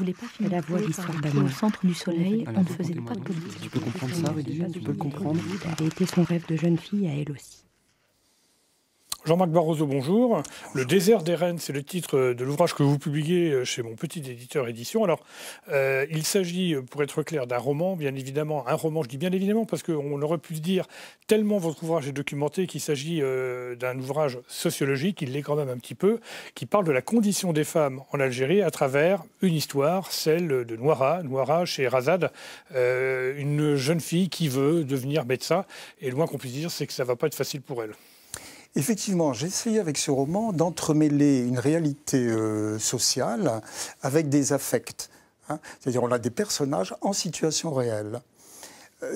voulait pas finir La voix l'histoire au d'amour. centre du soleil, Alors, on ne faisait pas de racontez-moi. politique. Tu peux comprendre ça, Rédige? Tu peux le comprendre? Ça avait été son rêve de jeune fille à elle aussi. Jean-Marc Barroso, bonjour. Le désert des Rennes, c'est le titre de l'ouvrage que vous publiez chez mon petit éditeur Édition. Alors, il s'agit, pour être clair, d'un roman, bien évidemment. Un roman, je dis bien évidemment, parce qu'on aurait pu se dire, tellement votre ouvrage est documenté, qu'il s'agit d'un ouvrage sociologique, il l'est quand même un petit peu, qui parle de la condition des femmes en Algérie à travers une histoire, celle de Noira. Noira, chez Razad, une jeune fille qui veut devenir médecin. Et le moins qu'on puisse dire, c'est que ça ne va pas être facile pour elle. Effectivement, j'ai essayé avec ce roman d'entremêler une réalité sociale avec des affects. C'est-à-dire on a des personnages en situation réelle.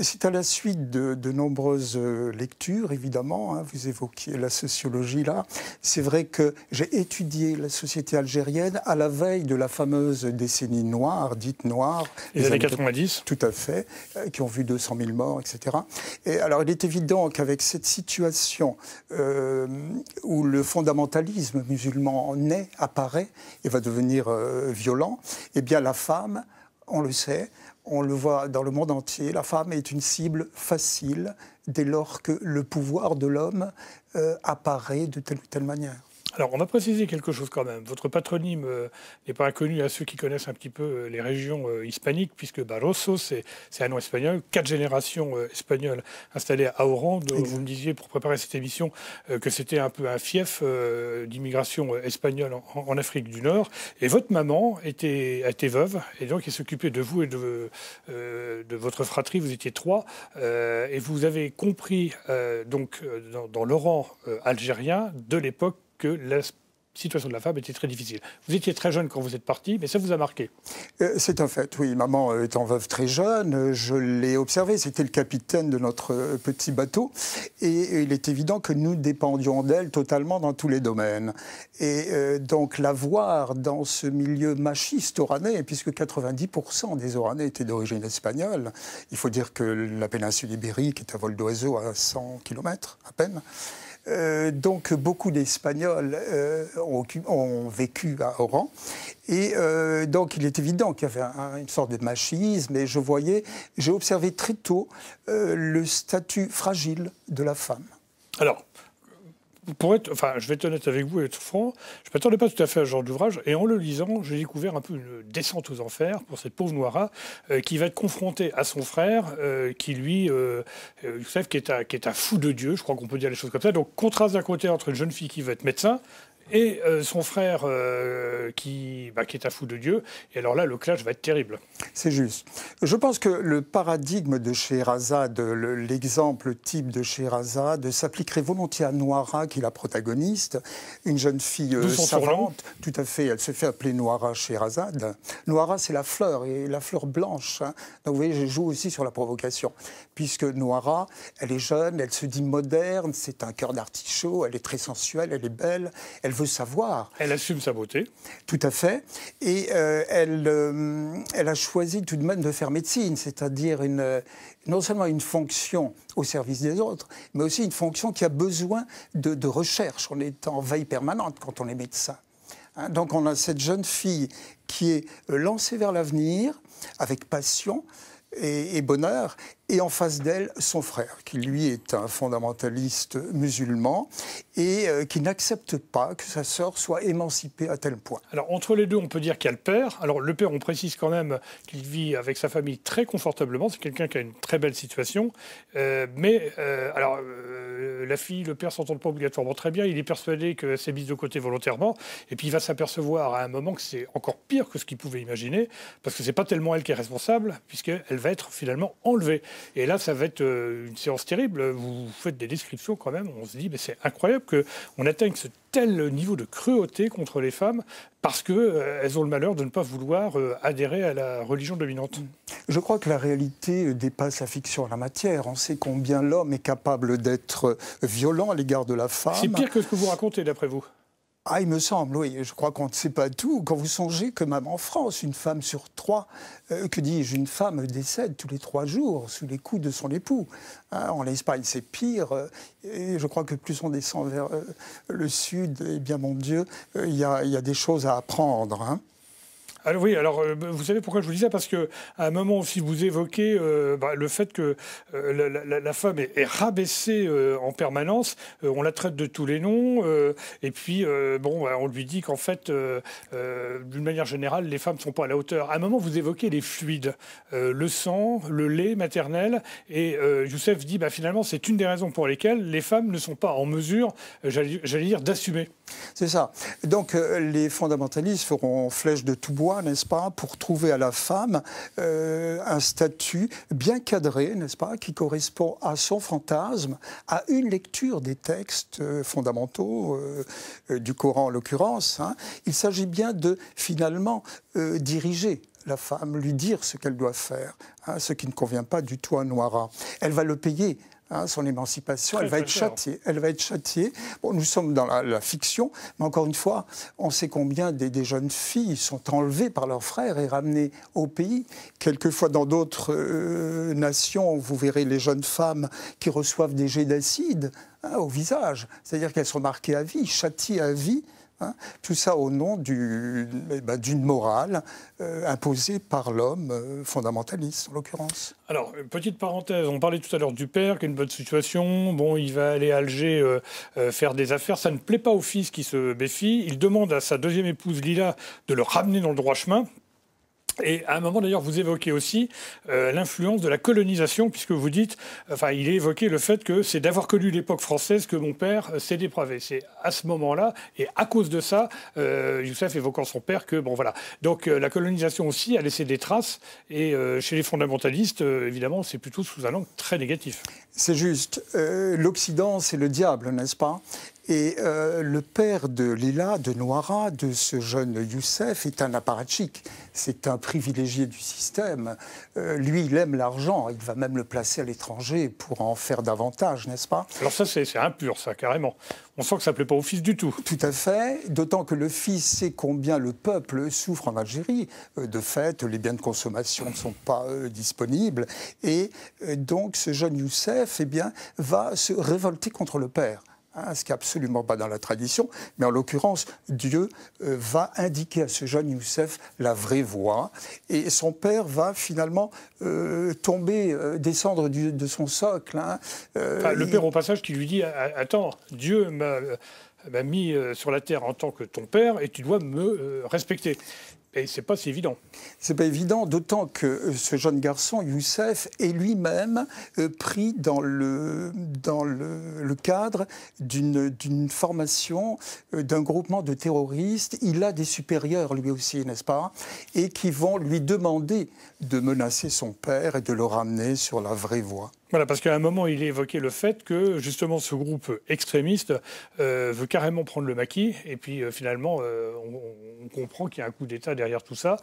C'est à la suite de nombreuses lectures, évidemment. Vous évoquiez la sociologie là. C'est vrai que j'ai étudié la société algérienne à la veille de la fameuse décennie noire, dite noire. Les années 90. Tout à fait, qui ont vu 200 000 morts, etc. Et alors il est évident qu'avec cette situation où le fondamentalisme musulman naît, apparaît et va devenir violent, eh bien la femme, on le sait, on le voit dans le monde entier, la femme est une cible facile dès lors que le pouvoir de l'homme apparaît de telle ou telle manière. Alors, on va préciser quelque chose quand même. Votre patronyme n'est pas inconnu à ceux qui connaissent un petit peu les régions hispaniques, puisque Barroso, c'est un nom espagnol, 4 générations espagnoles installées à Oran. Vous me disiez, pour préparer cette émission, que c'était un peu un fief d'immigration espagnole en Afrique du Nord. Et votre maman était veuve, et donc elle s'occupait de vous et de votre fratrie. Vous étiez 3, et vous avez compris, dans l'Oran algérien de l'époque, que la situation de la femme était très difficile. Vous étiez très jeune quand vous êtes parti, mais ça vous a marqué. C'est un fait, oui. Maman étant veuve très jeune, je l'ai observé. C'était le capitaine de notre petit bateau. Et il est évident que nous dépendions d'elle totalement dans tous les domaines. Et donc la voir dans ce milieu machiste oranais, puisque 90% des Oranais étaient d'origine espagnole, il faut dire que la péninsule ibérique est à vol d'oiseau à 100 km à peine. Donc beaucoup d'Espagnols ont vécu à Oran et donc il est évident qu'il y avait une sorte de machisme et j'ai observé très tôt le statut fragile de la femme. Alors, je vais être honnête avec vous et être franc, je ne m'attendais pas tout à fait à ce genre d'ouvrage. Et en le lisant, j'ai découvert un peu une descente aux enfers pour cette pauvre Noira qui va être confrontée à son frère qui, lui, Youssef, qui est un fou de Dieu, je crois qu'on peut dire les choses comme ça. Donc, contraste d'un côté entre une jeune fille qui veut être médecin et son frère qui est un fou de Dieu. Et alors là, le clash va être terrible. C'est juste. Je pense que le paradigme de Scheherazade, l'exemple type de Scheherazade, s'appliquerait volontiers à Noira, qui est la protagoniste, une jeune fille savante. Tout à fait, elle se fait appeler Noira Scheherazade. Noira, c'est la fleur, et la fleur blanche. Donc vous voyez, je joue aussi sur la provocation. Puisque Noira, elle est jeune, elle se dit moderne, c'est un cœur d'artichaut, elle est très sensuelle, elle est belle, elle veut savoir. Elle assume sa beauté. Tout à fait. Et elle a choisi tout de même de faire médecine, c'est-à-dire non seulement une fonction au service des autres, mais aussi une fonction qui a besoin de recherche. On est en veille permanente quand on est médecin. Donc on a cette jeune fille qui est lancée vers l'avenir avec passion et bonheur, et en face d'elle, son frère, qui lui est un fondamentaliste musulman et qui n'accepte pas que sa sœur soit émancipée à tel point. Alors, entre les deux, on peut dire qu'il y a le père. Alors, le père, on précise quand même qu'il vit avec sa famille très confortablement. C'est quelqu'un qui a une très belle situation. La fille, le père s'entendent pas obligatoirement très bien. Il est persuadé qu'elle s'est mise de côté volontairement. Et puis, il va s'apercevoir à un moment que c'est encore pire que ce qu'il pouvait imaginer, parce que c'est pas tellement elle qui est responsable, puisqu'elle va être finalement enlevée. Et là, ça va être une séance terrible. Vous faites des descriptions quand même. On se dit, mais c'est incroyable qu'on atteigne ce tel niveau de cruauté contre les femmes parce qu'elles ont le malheur de ne pas vouloir adhérer à la religion dominante. Je crois que la réalité dépasse la fiction en la matière. On sait combien l'homme est capable d'être violent à l'égard de la femme. C'est pire que ce que vous racontez, d'après vous. Ah, il me semble, oui. Je crois qu'on ne sait pas tout. Quand vous songez que même en France, une femme sur 3, une femme décède tous les 3 jours sous les coups de son époux. En Espagne, c'est pire. Et je crois que plus on descend vers le sud, eh bien, mon Dieu, il y a des choses à apprendre. Alors oui, alors vous savez pourquoi je vous dis ça? Parce qu'à un moment aussi, vous évoquez le fait que la femme est rabaissée en permanence, on la traite de tous les noms, et puis on lui dit qu'en fait, d'une manière générale, les femmes ne sont pas à la hauteur. À un moment, vous évoquez les fluides, le sang, le lait maternel, et Youssef dit finalement, c'est une des raisons pour lesquelles les femmes ne sont pas en mesure, j'allais dire, d'assumer. C'est ça. Donc les fondamentalistes feront flèche de tout bois, n'est-ce pas, pour trouver à la femme un statut bien cadré, n'est-ce pas, qui correspond à son fantasme, à une lecture des textes fondamentaux, du Coran en l'occurrence. Hein. Il s'agit bien de, finalement, diriger la femme, lui dire ce qu'elle doit faire, hein, ce qui ne convient pas du tout à Noira. Elle va le payer. Hein, son émancipation, elle va être châtiée. Elle va être châtiée. Bon, nous sommes dans la fiction, mais encore une fois, on sait combien des jeunes filles sont enlevées par leurs frères et ramenées au pays. Quelquefois, dans d'autres nations, vous verrez les jeunes femmes qui reçoivent des jets d'acide au visage. C'est-à-dire qu'elles sont marquées à vie, châtiées à vie. Hein, tout ça au nom d'une morale imposée par l'homme fondamentaliste, en l'occurrence. Alors, petite parenthèse, on parlait tout à l'heure du père, qui a une bonne situation. Bon, il va aller à Alger faire des affaires. Ça ne plaît pas au fils qui se méfie. Il demande à sa deuxième épouse, Lila, de le ramener dans le droit chemin. Et à un moment, d'ailleurs, vous évoquez aussi l'influence de la colonisation, puisque vous dites, il est évoqué le fait que c'est d'avoir connu l'époque française que mon père s'est dépravé. C'est à ce moment-là, et à cause de ça, Youssef évoquant son père, que bon voilà. Donc la colonisation aussi a laissé des traces, et chez les fondamentalistes, évidemment, c'est plutôt sous un angle très négatif. C'est juste. L'Occident, c'est le diable, n'est-ce pas ? Et le père de Lila, de Noira, de ce jeune Youssef, est un apparatchik. C'est un privilégié du système. Lui, il aime l'argent. Il va même le placer à l'étranger pour en faire davantage, n'est-ce pas? Alors ça, c'est impur, ça, carrément. On sent que ça ne plaît pas au fils du tout. Tout à fait. D'autant que le fils sait combien le peuple souffre en Algérie. De fait, les biens de consommation ne sont pas disponibles. Et donc, ce jeune Youssef, va se révolter contre le père. Hein, ce qui n'est absolument pas dans la tradition, mais en l'occurrence, Dieu va indiquer à ce jeune Youssef la vraie voie, et son père va finalement descendre de son socle. Hein. Le père, au passage, qui lui dit « Attends, Dieu m'a mis sur la terre en tant que ton père, et tu dois me respecter ». Et c'est pas si évident. C'est pas évident, d'autant que ce jeune garçon, Youssef, est lui-même pris dans le cadre d'une formation, d'un groupement de terroristes. Il a des supérieurs, lui aussi, n'est-ce pas? Et qui vont lui demander de menacer son père et de le ramener sur la vraie voie. Voilà, parce qu'à un moment, il évoquait le fait que, justement, ce groupe extrémiste veut carrément prendre le maquis. Et puis, finalement, on comprend qu'il y a un coup d'État derrière tout ça.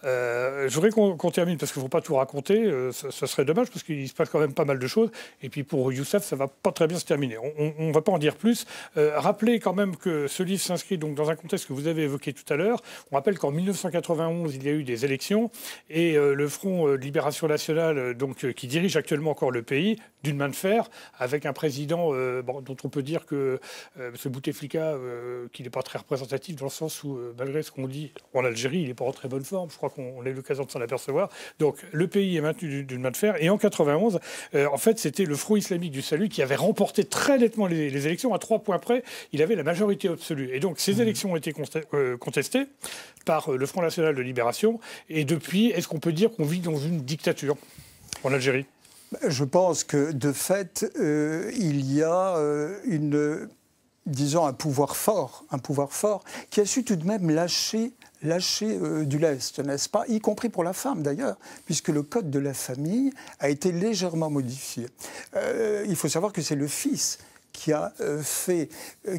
Je voudrais qu'on termine, parce qu'il ne faut pas tout raconter. Ce serait dommage, parce qu'il se passe quand même pas mal de choses. Et puis, pour Youssef, ça ne va pas très bien se terminer. On ne va pas en dire plus. Rappelez quand même que ce livre s'inscrit donc dans un contexte que vous avez évoqué tout à l'heure. On rappelle qu'en 1991, il y a eu des élections. Et le Front de Libération Nationale, qui dirige actuellement encore le pays, d'une main de fer, avec un président dont on peut dire que M. Bouteflika, qu'il n'est pas très représentatif, dans le sens où, malgré ce qu'on dit en Algérie, il n'est pas en très bonne forme. Je crois qu'on a eu l'occasion de s'en apercevoir. Donc le pays est maintenu d'une main de fer. Et en 91, en fait, c'était le Front islamique du salut qui avait remporté très nettement les élections. À 3 points près, il avait la majorité absolue. Et donc ces élections ont été contestées par le Front national de libération. Et depuis, est-ce qu'on peut dire qu'on vit dans une dictature en Algérie ? Je pense que, de fait, il y a un pouvoir fort qui a su tout de même lâcher du lest, n'est-ce pas? Y compris pour la femme, d'ailleurs, puisque le code de la famille a été légèrement modifié. Il faut savoir que c'est le fils qui a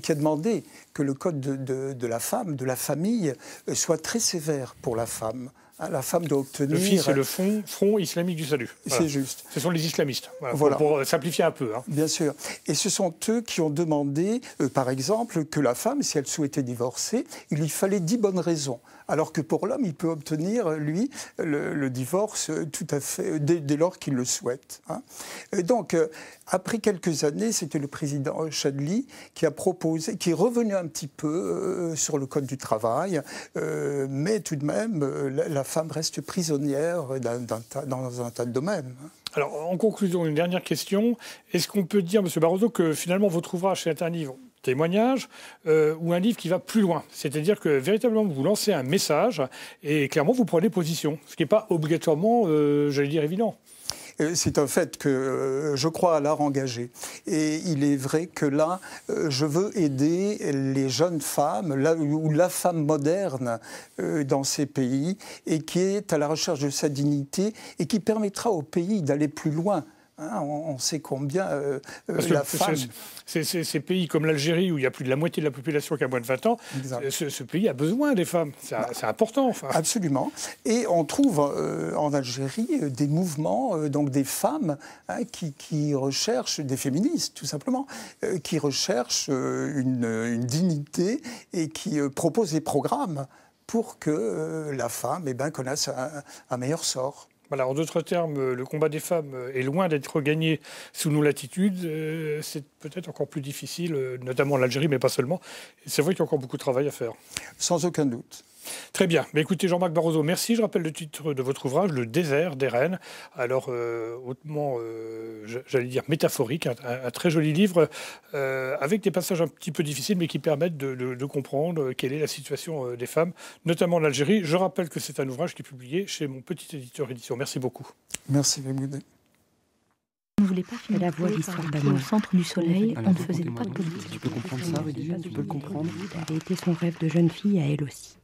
demandé que le code de la femme, de la famille, soit très sévère pour la femme. La femme doit obtenir... Le FI, c'est le Front islamique du salut. Voilà. C'est juste. Ce sont les islamistes, Voilà. Pour simplifier un peu. Bien sûr. Et ce sont eux qui ont demandé, par exemple, que la femme, si elle souhaitait divorcer, il lui fallait 10 bonnes raisons. Alors que pour l'homme, il peut obtenir, lui, le divorce tout à fait dès lors qu'il le souhaite. Et donc, après quelques années, c'était le président Chadli qui a proposé, qui est revenu un petit peu sur le Code du travail, mais tout de même, la femme reste prisonnière dans un tas de domaines. Alors, en conclusion, une dernière question. Est-ce qu'on peut dire, M. Barroso, que finalement votre ouvrage est un livre témoignage ou un livre qui va plus loin? C'est-à-dire que véritablement vous lancez un message et clairement vous prenez position, ce qui n'est pas obligatoirement, j'allais dire, évident. C'est un fait que je crois à l'art engagé. Et il est vrai que là, je veux aider les jeunes femmes, ou la femme moderne dans ces pays, et qui est à la recherche de sa dignité, et qui permettra au pays d'aller plus loin. On sait combien la femme... Ces pays comme l'Algérie, où il y a plus de la moitié de la population qui a moins de 20 ans, ce pays a besoin des femmes. C'est important. Enfin. Absolument. Et on trouve en Algérie des mouvements, donc des femmes qui recherchent, des féministes tout simplement, qui recherchent une dignité et qui proposent des programmes pour que la femme connaisse un meilleur sort. Voilà, en d'autres termes, le combat des femmes est loin d'être gagné sous nos latitudes. C'est peut-être encore plus difficile, notamment en Algérie, mais pas seulement. C'est vrai qu'il y a encore beaucoup de travail à faire. Sans aucun doute. Très bien. Mais écoutez, Jean-Marc Barroso, merci. Je rappelle le titre de votre ouvrage, Le désert des reines. Alors, hautement, j'allais dire, métaphorique, un très joli livre, avec des passages un petit peu difficiles, mais qui permettent de comprendre quelle est la situation des femmes, notamment en Algérie. Je rappelle que c'est un ouvrage qui est publié chez mon petit éditeur édition. Merci beaucoup. Merci, Vémoudé. On ne voulait pas finir la voix d'histoire d'amour. Au centre du soleil, on ne faisait pas de politique. Tu peux comprendre ça, Rudy? Tu peux le comprendre? Ça avait été son rêve de jeune fille à elle aussi.